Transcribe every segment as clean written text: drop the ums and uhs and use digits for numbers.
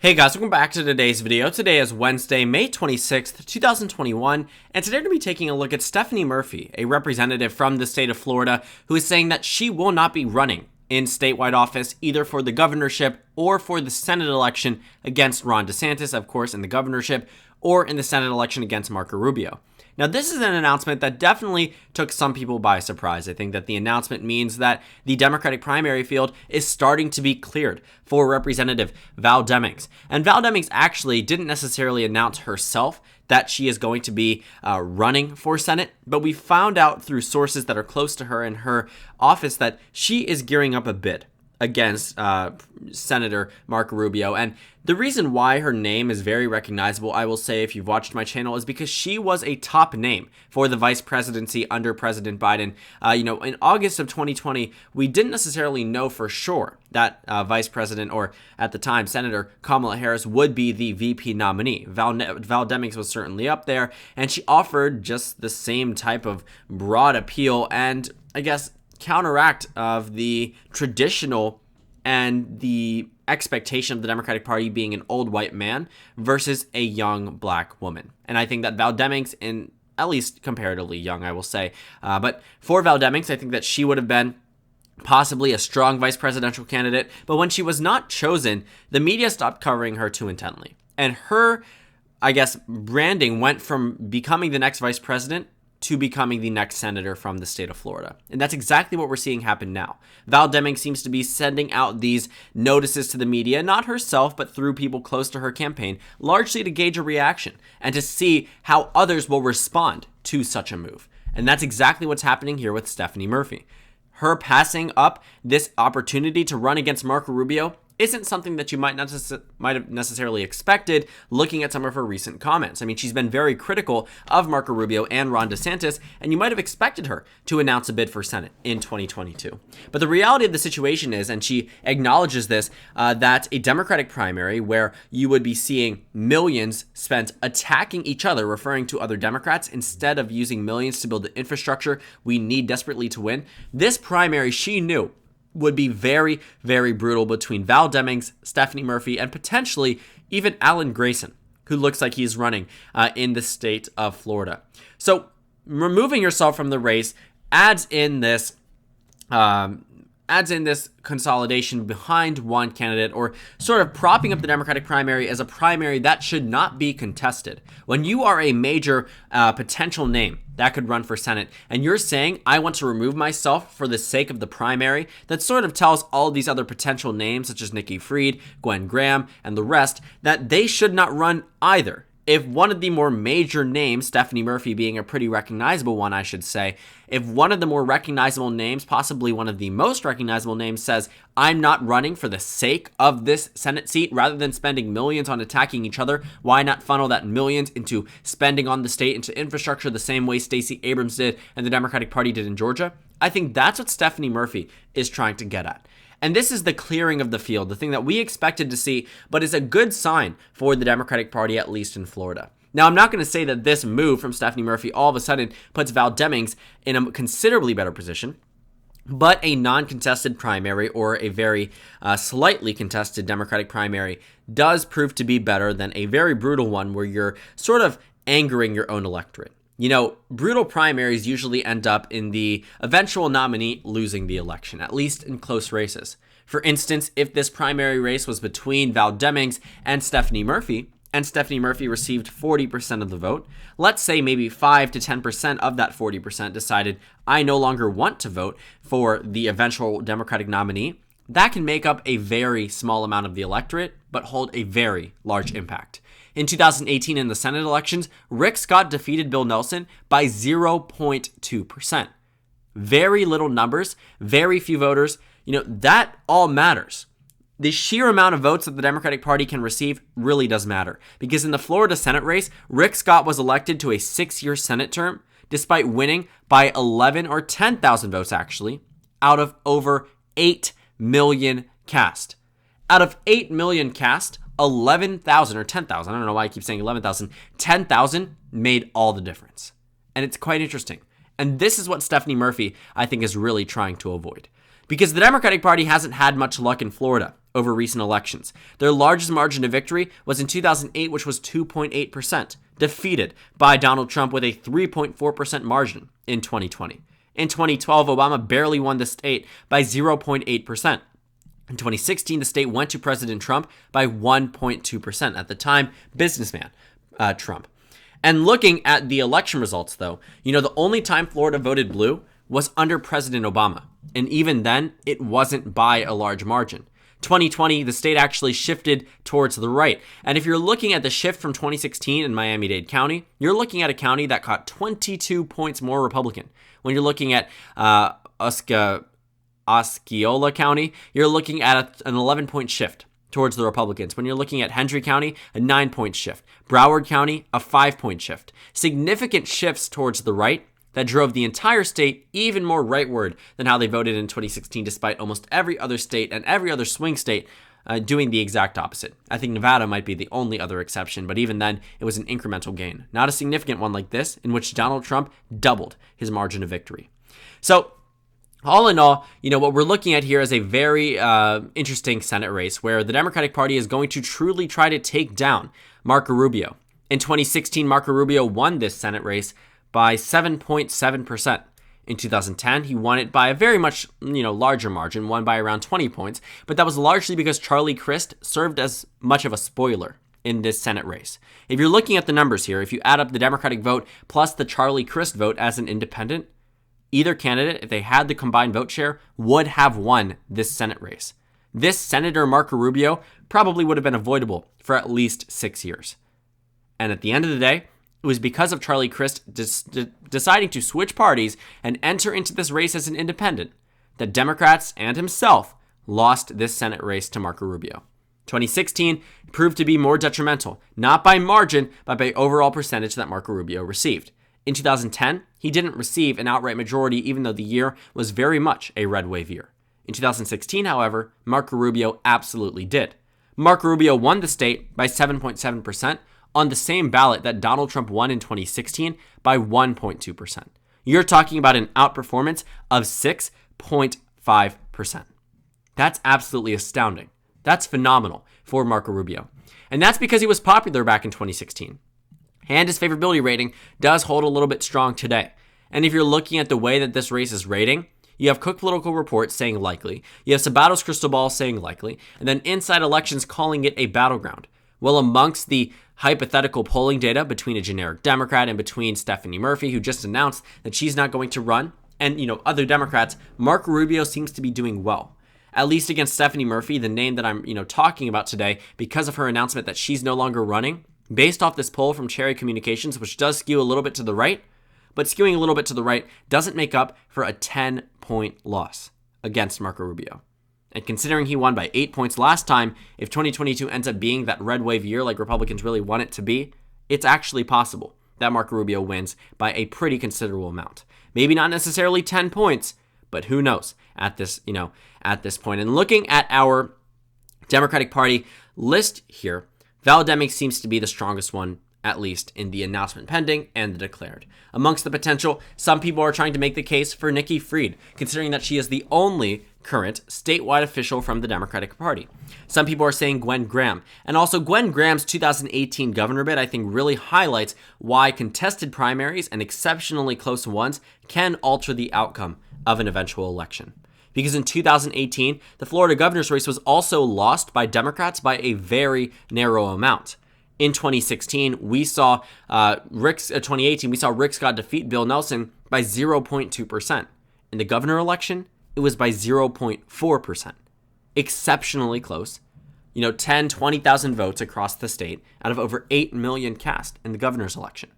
Hey guys, welcome back to today's video. Today is Wednesday, May 26th, 2021, and today we're going to be taking a look at Stephanie Murphy, a representative from the state of Florida, who is saying that she will not be running in statewide office either for the governorship or for the Senate election against Ron DeSantis, of course, in the governorship, or in the Senate election against Marco Rubio. Now, this is an announcement that definitely took some people by surprise. I think that the announcement means that the Democratic primary field is starting to be cleared for Representative Val Demings. And Val Demings actually didn't necessarily announce herself that she is going to be running for Senate, but we found out through sources that are close to her in her office that she is gearing up a bid against Senator Marco Rubio. And the reason why her name is very recognizable, I will say, if you've watched my channel, is because she was a top name for the vice presidency under President Biden. In August of 2020, we didn't necessarily know for sure that Vice President, or at the time, Senator Kamala Harris would be the VP nominee. Val Demings was certainly up there, and she offered just the same type of broad appeal and, I guess, counteract of the traditional and the expectation of the Democratic Party being an old white man versus a young black woman. And I think that Val Demings, in at least comparatively young, I will say, but for Val Demings, I think that she would have been possibly a strong vice presidential candidate. But when she was not chosen, the media stopped covering her too intently. And her, I guess, branding went from becoming the next vice president to becoming the next senator from the state of Florida. And that's exactly what we're seeing happen now. Val Demings seems to be sending out these notices to the media, not herself, but through people close to her campaign, largely to gauge a reaction and to see how others will respond to such a move. And that's exactly what's happening here with Stephanie Murphy. Her passing up this opportunity to run against Marco Rubio isn't something that you might have necessarily expected looking at some of her recent comments. I mean, she's been very critical of Marco Rubio and Ron DeSantis, and you might have expected her to announce a bid for Senate in 2022. But the reality of the situation is, and she acknowledges this, that a Democratic primary where you would be seeing millions spent attacking each other, referring to other Democrats, instead of using millions to build the infrastructure we need desperately to win, this primary, she knew, would be very, very brutal between Val Demings, Stephanie Murphy, and potentially even Alan Grayson, who looks like he's running in the state of Florida. So removing yourself from the race adds in this consolidation behind one candidate, or sort of propping up the Democratic primary as a primary that should not be contested. When you are a major potential name that could run for Senate, and you're saying, I want to remove myself for the sake of the primary, that sort of tells all these other potential names, such as Nikki Fried, Gwen Graham, and the rest, that they should not run either. If one of the more major names, Stephanie Murphy being a pretty recognizable one, I should say, if one of the more recognizable names, possibly one of the most recognizable names, says, I'm not running for the sake of this Senate seat, rather than spending millions on attacking each other, why not funnel that millions into spending on the state, into infrastructure, the same way Stacey Abrams did and the Democratic Party did in Georgia? I think that's what Stephanie Murphy is trying to get at. And this is the clearing of the field, the thing that we expected to see, but is a good sign for the Democratic Party, at least in Florida. Now, I'm not going to say that this move from Stephanie Murphy all of a sudden puts Val Demings in a considerably better position, but a non-contested primary, or a very slightly contested Democratic primary, does prove to be better than a very brutal one where you're sort of angering your own electorate. You know, brutal primaries usually end up in the eventual nominee losing the election, at least in close races. For instance, if this primary race was between Val Demings and Stephanie Murphy received 40% of the vote, let's say maybe 5 to 10% of that 40% decided, I no longer want to vote for the eventual Democratic nominee, that can make up a very small amount of the electorate, but hold a very large impact. In 2018, in the Senate elections, Rick Scott defeated Bill Nelson by 0.2%. Very little numbers, very few voters. That all matters. The sheer amount of votes that the Democratic Party can receive really does matter. Because in the Florida Senate race, Rick Scott was elected to a 6-year Senate term, despite winning by 11 or 10,000 votes, actually, out of over 8 million cast. Out of 8 million cast, 11,000 or 10,000, I don't know why I keep saying 11,000, 10,000 made all the difference. And it's quite interesting. And this is what Stephanie Murphy, I think, is really trying to avoid. Because the Democratic Party hasn't had much luck in Florida over recent elections. Their largest margin of victory was in 2008, which was 2.8%, defeated by Donald Trump with a 3.4% margin in 2020. In 2012, Obama barely won the state by 0.8%. In 2016, the state went to President Trump by 1.2%. At the time, businessman Trump. And looking at the election results, though, the only time Florida voted blue was under President Obama. And even then, it wasn't by a large margin. 2020, the state actually shifted towards the right. And if you're looking at the shift from 2016 in Miami-Dade County, you're looking at a county that caught 22 points more Republican. When you're looking at Osceola County, you're looking at an 11-point shift towards the Republicans. When you're looking at Hendry County, a 9-point shift. Broward County, a 5-point shift. Significant shifts towards the right that drove the entire state even more rightward than how they voted in 2016, despite almost every other state and every other swing state doing the exact opposite. I think Nevada might be the only other exception, but even then, it was an incremental gain. Not a significant one like this, in which Donald Trump doubled his margin of victory. So, all in all, what we're looking at here is a very interesting Senate race where the Democratic Party is going to truly try to take down Marco Rubio. In 2016, Marco Rubio won this Senate race by 7.7%. In 2010, he won it by a very much, larger margin, won by around 20 points, but that was largely because Charlie Crist served as much of a spoiler in this Senate race. If you're looking at the numbers here, if you add up the Democratic vote plus the Charlie Crist vote as an independent, either candidate, if they had the combined vote share, would have won this Senate race. This Senator Marco Rubio probably would have been avoidable for at least 6 years. And at the end of the day, it was because of Charlie Crist deciding to switch parties and enter into this race as an independent that Democrats and himself lost this Senate race to Marco Rubio. 2016 proved to be more detrimental, not by margin, but by overall percentage that Marco Rubio received. In 2010, he didn't receive an outright majority, even though the year was very much a red wave year. In 2016, however, Marco Rubio absolutely did. Marco Rubio won the state by 7.7%, on the same ballot that Donald Trump won in 2016 by 1.2%. You're talking about an outperformance of 6.5%. That's absolutely astounding. That's phenomenal for Marco Rubio. And that's because he was popular back in 2016. And his favorability rating does hold a little bit strong today. And if you're looking at the way that this race is rating, you have Cook Political Report saying likely, you have Sabato's Crystal Ball saying likely, and then Inside Elections calling it a battleground. Well, amongst the hypothetical polling data between a generic Democrat and between Stephanie Murphy, who just announced that she's not going to run, and other Democrats, Marco Rubio seems to be doing well. At least against Stephanie Murphy, the name that I'm talking about today, because of her announcement that she's no longer running, based off this poll from Cherry Communications, which does skew a little bit to the right, but skewing a little bit to the right doesn't make up for a 10-point loss against Marco Rubio. And considering he won by 8 points last time, if 2022 ends up being that red wave year like Republicans really want it to be, it's actually possible that Marco Rubio wins by a pretty considerable amount. Maybe not necessarily 10 points, but who knows at this point. And looking at our Democratic Party list here, Val Demings seems to be the strongest one, at least in the announcement pending and the declared. Amongst the potential, some people are trying to make the case for Nikki Fried, considering that she is the only current statewide official from the Democratic Party. Some people are saying Gwen Graham. And also Gwen Graham's 2018 governor bid, I think, really highlights why contested primaries and exceptionally close ones can alter the outcome of an eventual election. Because in 2018, the Florida governor's race was also lost by Democrats by a very narrow amount. In 2016, we saw 2018, we saw Rick Scott defeat Bill Nelson by 0.2%. In the governor election, it was by 0.4%. Exceptionally close. 20,000 votes across the state out of over 8 million cast in the governor's election.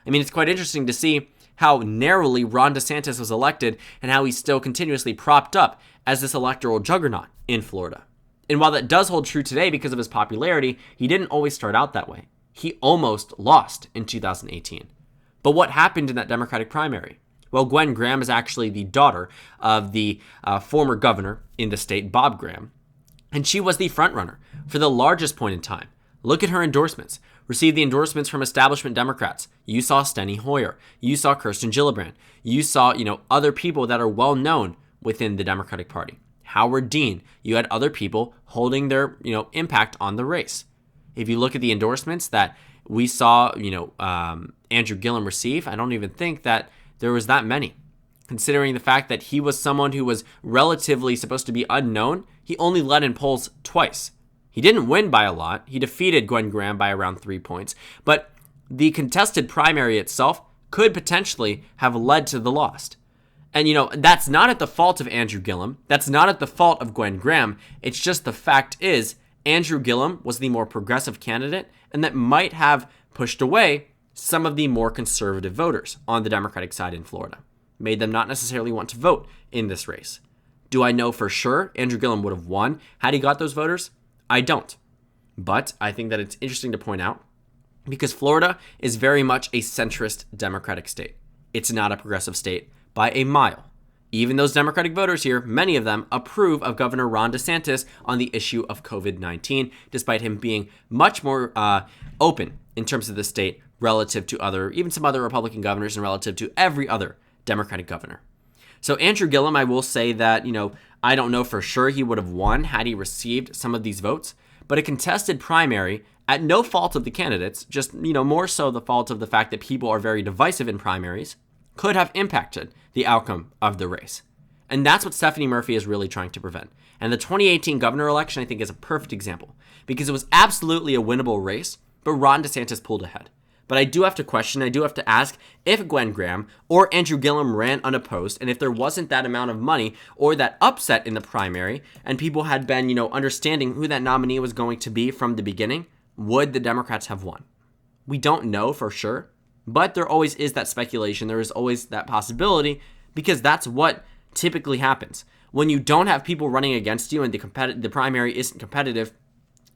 I mean, it's quite interesting to see how narrowly Ron DeSantis was elected and how he's still continuously propped up as this electoral juggernaut in Florida. And while that does hold true today because of his popularity, he didn't always start out that way. He almost lost in 2018. But what happened in that Democratic primary? Well, Gwen Graham is actually the daughter of the former governor in the state, Bob Graham, and she was the frontrunner for the largest point in time. Look at her endorsements. Received the endorsements from establishment Democrats. You saw Steny Hoyer. You saw Kirsten Gillibrand. You saw, other people that are well known within the Democratic Party. Howard Dean. You had other people holding their, impact on the race. If you look at the endorsements that we saw, Andrew Gillum receive, I don't even think that there was that many. Considering the fact that he was someone who was relatively supposed to be unknown, he only led in polls twice. He didn't win by a lot. He defeated Gwen Graham by around 3 points. But the contested primary itself could potentially have led to the loss. And, that's not at the fault of Andrew Gillum. That's not at the fault of Gwen Graham. It's just the fact is Andrew Gillum was the more progressive candidate, and that might have pushed away some of the more conservative voters on the Democratic side in Florida. Made them not necessarily want to vote in this race. Do I know for sure Andrew Gillum would have won had he got those voters? I don't. But I think that it's interesting to point out because Florida is very much a centrist Democratic state. It's not a progressive state by a mile. Even those Democratic voters here, many of them approve of Governor Ron DeSantis on the issue of COVID-19, despite him being much more open in terms of the state relative to even some other Republican governors and relative to every other Democratic governor. So Andrew Gillum, I will say that, I don't know for sure he would have won had he received some of these votes, but a contested primary at no fault of the candidates, just, more so the fault of the fact that people are very divisive in primaries, could have impacted the outcome of the race. And that's what Stephanie Murphy is really trying to prevent. And the 2018 governor election, I think, is a perfect example because it was absolutely a winnable race, but Ron DeSantis pulled ahead. But I do have to ask if Gwen Graham or Andrew Gillum ran unopposed, and if there wasn't that amount of money or that upset in the primary, and people had been, understanding who that nominee was going to be from the beginning, would the Democrats have won? We don't know for sure, but there always is that speculation. There is always that possibility because that's what typically happens. When you don't have people running against you and the primary isn't competitive,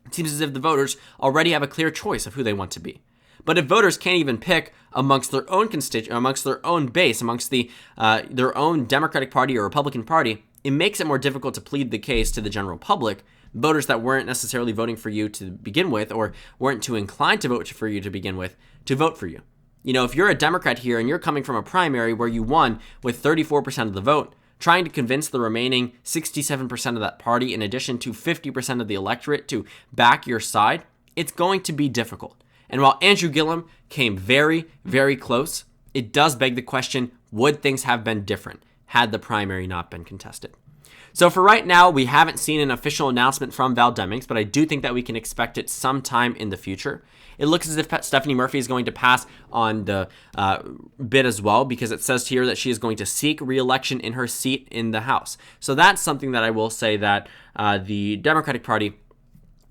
it seems as if the voters already have a clear choice of who they want to be. But if voters can't even pick amongst their own amongst their own base, amongst their own Democratic Party or Republican Party, it makes it more difficult to plead the case to the general public, voters that weren't necessarily voting for you to begin with or weren't too inclined to vote for you to begin with, to vote for you. If you're a Democrat here and you're coming from a primary where you won with 34% of the vote, trying to convince the remaining 67% of that party, in addition to 50% of the electorate, to back your side, it's going to be difficult. And while Andrew Gillum came very, very close, it does beg the question, would things have been different had the primary not been contested? So for right now, we haven't seen an official announcement from Val Demings, but I do think that we can expect it sometime in the future. It looks as if Stephanie Murphy is going to pass on the bid as well, because it says here that she is going to seek re-election in her seat in the House. So that's something that I will say that the Democratic Party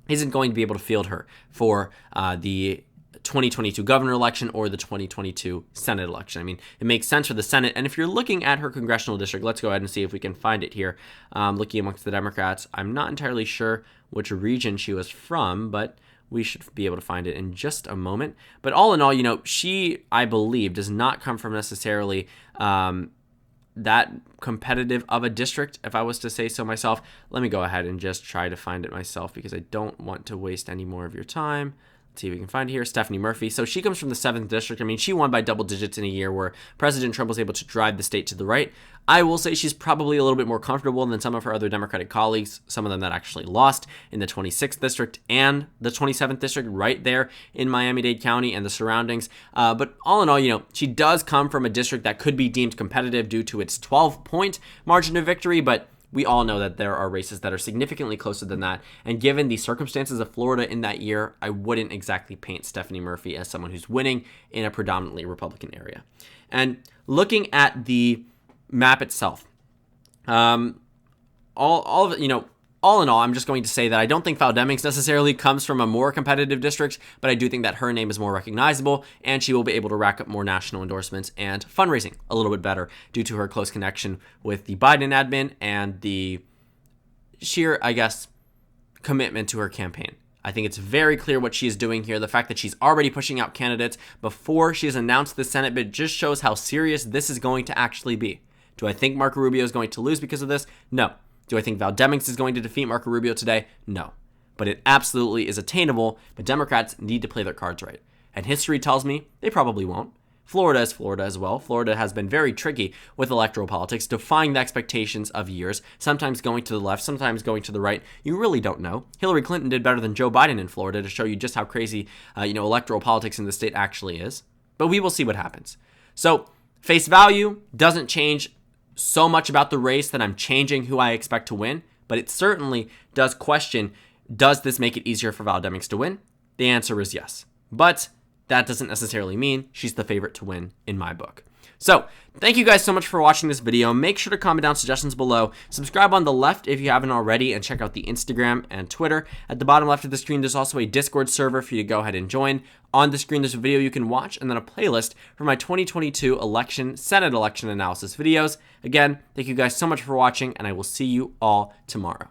isn't going to be able to field her for the 2022 governor election or the 2022 Senate election. I mean, it makes sense for the Senate. And if you're looking at her congressional district, let's go ahead and see if we can find it here. Looking amongst the Democrats, I'm not entirely sure which region she was from, but we should be able to find it in just a moment. But all in all, she, I believe, does not come from necessarily that competitive of a district, if I was to say so myself. Let me go ahead and just try to find it myself because I don't want to waste any more of your time. See if we can find it here. Stephanie Murphy. So she comes from the 7th district. I mean, she won by double digits in a year where President Trump was able to drive the state to the right. I will say she's probably a little bit more comfortable than some of her other Democratic colleagues, some of them that actually lost in the 26th district and the 27th district right there in Miami-Dade County and the surroundings. But all in all, she does come from a district that could be deemed competitive due to its 12-point margin of victory, but we all know that there are races that are significantly closer than that. And given the circumstances of Florida in that year, I wouldn't exactly paint Stephanie Murphy as someone who's winning in a predominantly Republican area. And looking at the map itself, all in all, I'm just going to say that I don't think Val Demings necessarily comes from a more competitive district, but I do think that her name is more recognizable, and she will be able to rack up more national endorsements and fundraising a little bit better due to her close connection with the Biden admin and the sheer, commitment to her campaign. I think it's very clear what she is doing here. The fact that she's already pushing out candidates before she's announced the Senate bid just shows how serious this is going to actually be. Do I think Marco Rubio is going to lose because of this? No. Do I think Val Demings is going to defeat Marco Rubio today? No. But it absolutely is attainable, but Democrats need to play their cards right. And history tells me they probably won't. Florida is Florida as well. Florida has been very tricky with electoral politics, defying the expectations of years, sometimes going to the left, sometimes going to the right. You really don't know. Hillary Clinton did better than Joe Biden in Florida to show you just how crazy, electoral politics in the state actually is. But we will see what happens. So, face value doesn't change so much about the race that I'm changing who I expect to win, but it certainly does question, does this make it easier for Val Demings to win? The answer is yes. But that doesn't necessarily mean she's the favorite to win in my book. So, thank you guys so much for watching this video. Make sure to comment down suggestions below. Subscribe on the left if you haven't already, and check out the Instagram and Twitter. At the bottom left of the screen, there's also a Discord server for you to go ahead and join. On the screen, there's a video you can watch, and then a playlist for my 2022 Senate election analysis videos. Again, thank you guys so much for watching, and I will see you all tomorrow.